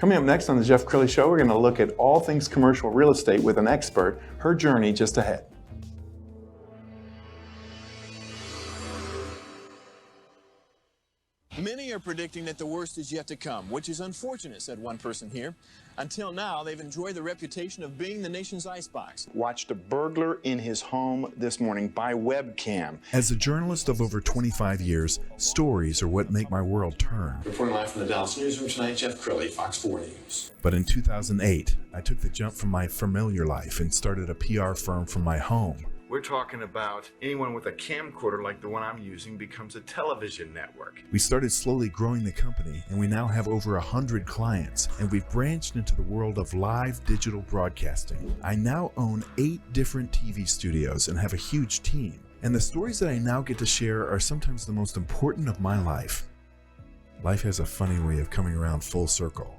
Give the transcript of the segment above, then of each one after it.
Coming up next on the Jeff Crilley Show, we're going to look at all things commercial real estate with an expert, her journey just ahead. Many are predicting that the worst is yet to come, which is unfortunate, said one person here. Until now, they've enjoyed the reputation of being the nation's icebox. Watched a burglar in his home this morning by webcam. As a journalist of over 25 years, stories are what make my world turn. Reporting live from the Dallas newsroom tonight, Jeff Crilley, Fox 4 News. But in 2008, I took the jump from my familiar life and started a PR firm from my home. We're talking about anyone with a camcorder like the one I'm using becomes a television network. We started slowly growing the company, and we now have over 100 clients, and we've branched into the world of live digital broadcasting. I now own 8 different TV studios and have a huge team. And the stories that I now get to share are sometimes the most important of my life. Life has a funny way of coming around full circle.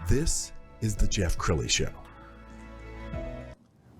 This is the Jeff Crilley Show.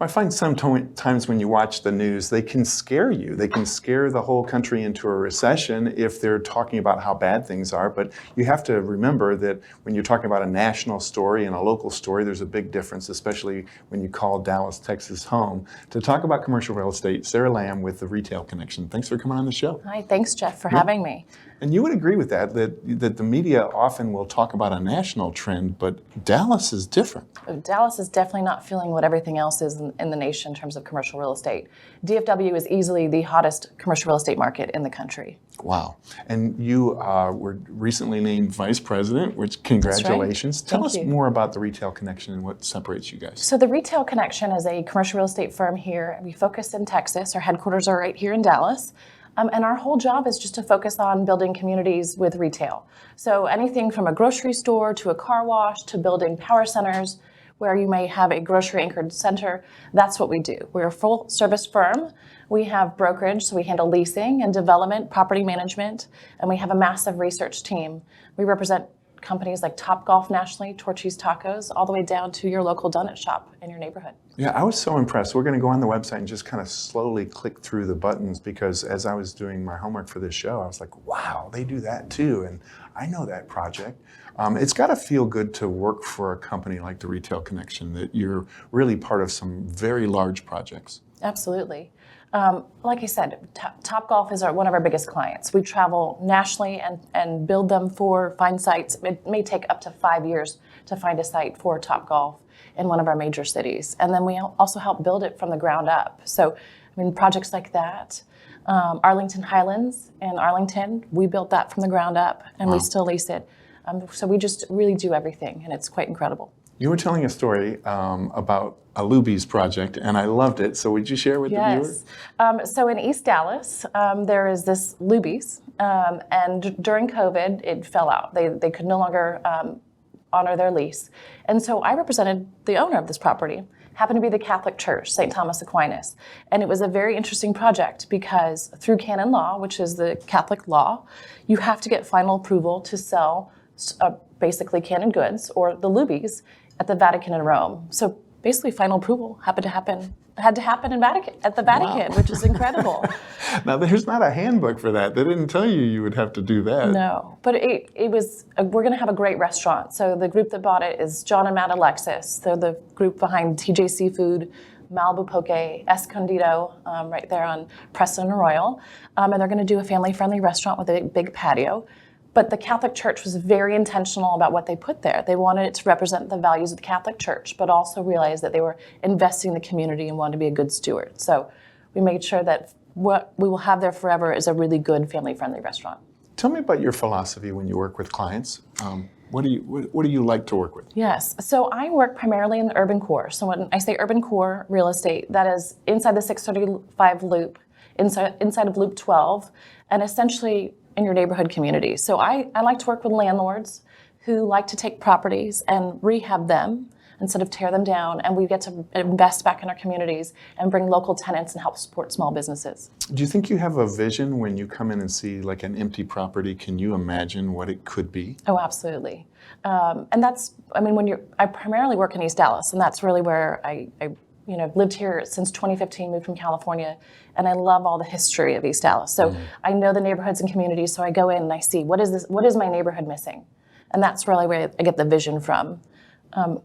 I find sometimes when you watch the news, they can scare you. They can scare the whole country into a recession if they're talking about how bad things are. But you have to remember that when you're talking about a national story and a local story, there's a big difference, especially when you call Dallas, Texas home. To talk about commercial real estate, Sarah Lamb with the Retail Connection. Thanks for coming on the show. Hi, thanks, Jeff, for having me. And you would agree with that the media often will talk about a national trend, but Dallas is different. Dallas is definitely not feeling what everything else is in the nation in terms of commercial real estate. DFW is easily the hottest commercial real estate market in the country. Wow. And you were recently named Vice President, which congratulations. That's right. Tell us more about the Retail Connection and what separates you guys. So the Retail Connection is a commercial real estate firm here. We focus in Texas. Our headquarters are right here in Dallas. And our whole job is just to focus on building communities with retail. So anything from a grocery store to a car wash to building power centers where you may have a grocery anchored center, that's what we do. We're a full service firm. We have brokerage, so we handle leasing and development, property management, and we have a massive research team. We represent companies like Topgolf nationally, Torchy's Tacos, all the way down to your local donut shop in your neighborhood. Yeah, I was so impressed. We're going to go on the website and just kind of slowly click through the buttons because as I was doing my homework for this show, I was like, wow, they do that too. And I know that project. It's got to feel good to work for a company like the Retail Connection, that you're really part of some very large projects. Absolutely. Like I said, Topgolf is one of our biggest clients. We travel nationally and build them for find sites. It may take up to 5 years to find a site for Topgolf in one of our major cities. And then we also help build it from the ground up. So, I mean, projects like that. Arlington Highlands in Arlington, we built that from the ground up and we still lease it. So we just really do everything, and it's quite incredible. You were telling a story about a Luby's project, and I loved it. So would you share with the viewers? So in East Dallas, there is this Luby's, and during COVID, it fell out. They could no longer honor their lease. And so I represented the owner of this property, happened to be the Catholic Church, St. Thomas Aquinas. And it was a very interesting project because through canon law, which is the Catholic law, you have to get final approval to sell basically canon goods, or the Luby's, at the Vatican in Rome. So basically final approval had to happen at the Vatican, which is incredible. Now there's not a handbook for that. They didn't tell you would have to do that. No, but it was, we're gonna have a great restaurant. So the group that bought it is John and Matt Alexis. They're the group behind TJ Seafood, Malibu Poke, Escondido, right there on Preston and Royal. And they're gonna do a family-friendly restaurant with a big patio. But the Catholic Church was very intentional about what they put there. They wanted it to represent the values of the Catholic Church, but also realized that they were investing in the community and wanted to be a good steward. So we made sure that what we will have there forever is a really good family-friendly restaurant. Tell me about your philosophy when you work with clients. What do you like to work with? Yes, so I work primarily in the urban core. So when I say urban core real estate, that is inside the 635 loop, inside of loop 12, and essentially in your neighborhood community. So I like to work with landlords who like to take properties and rehab them instead of tear them down, and we get to invest back in our communities and bring local tenants and help support small businesses. Do you think you have a vision when you come in and see like an empty property? Can you imagine what it could be? Oh, absolutely. And that's, I mean, I primarily work in East Dallas, and that's really where I've lived here since 2015, moved from California, and I love all the history of East Dallas. So I know the neighborhoods and communities, so I go in and I see, what is my neighborhood missing? And that's really where I get the vision from.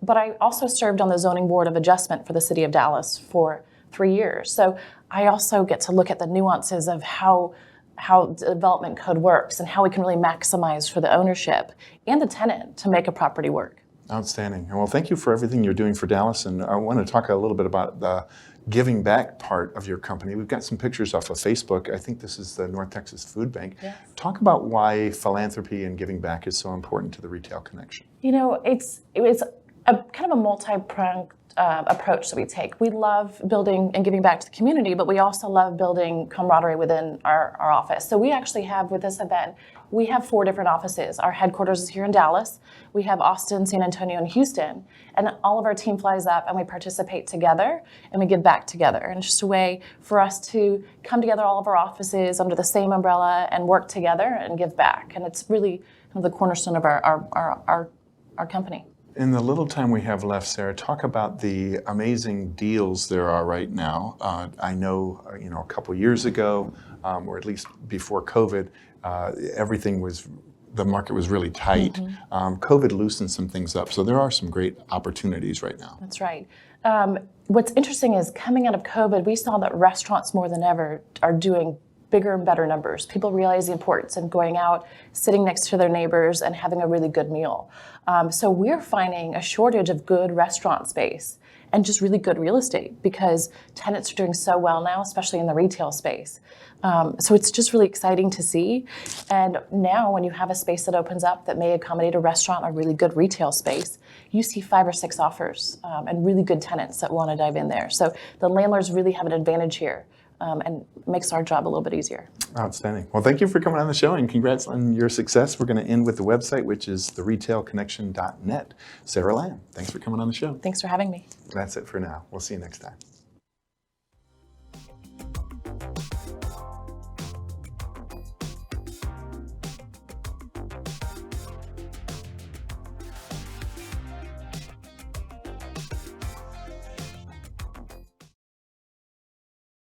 But I also served on the Zoning Board of Adjustment for the City of Dallas for 3 years. So I also get to look at the nuances of how the development code works and how we can really maximize for the ownership and the tenant to make a property work. Outstanding. Well, thank you for everything you're doing for Dallas. And I want to talk a little bit about the giving back part of your company. We've got some pictures off of Facebook. I think this is the North Texas Food Bank. Yes. Talk about why philanthropy and giving back is so important to the retail connection. You know, it's a kind of a multi-pronged approach that we take. We love building and giving back to the community, but we also love building camaraderie within our office. So we actually have, with this event, we have 4 different offices. Our headquarters is here in Dallas. We have Austin, San Antonio, and Houston. And all of our team flies up and we participate together and we give back together. And it's just a way for us to come together, all of our offices under the same umbrella, and work together and give back. And it's really kind of the cornerstone of our company. In the little time we have left, Sarah, talk about the amazing deals there are right now. I know, a couple years ago, or at least before COVID, the market was really tight. COVID loosened some things up, so there are some great opportunities right now. That's right. What's interesting is coming out of COVID, we saw that restaurants more than ever are doing bigger and better numbers. People realize the importance of going out, sitting next to their neighbors, and having a really good meal. So we're finding a shortage of good restaurant space and just really good real estate because tenants are doing so well now, especially in the retail space. So it's just really exciting to see. And now when you have a space that opens up that may accommodate a restaurant or really good retail space, you see 5 or 6 offers and really good tenants that want to dive in there. So the landlords really have an advantage here. And makes our job a little bit easier. Outstanding. Well, thank you for coming on the show and congrats on your success. We're going to end with the website, which is theretailconnection.net. Sarah Lamb, thanks for coming on the show. Thanks for having me. That's it for now. We'll see you next time.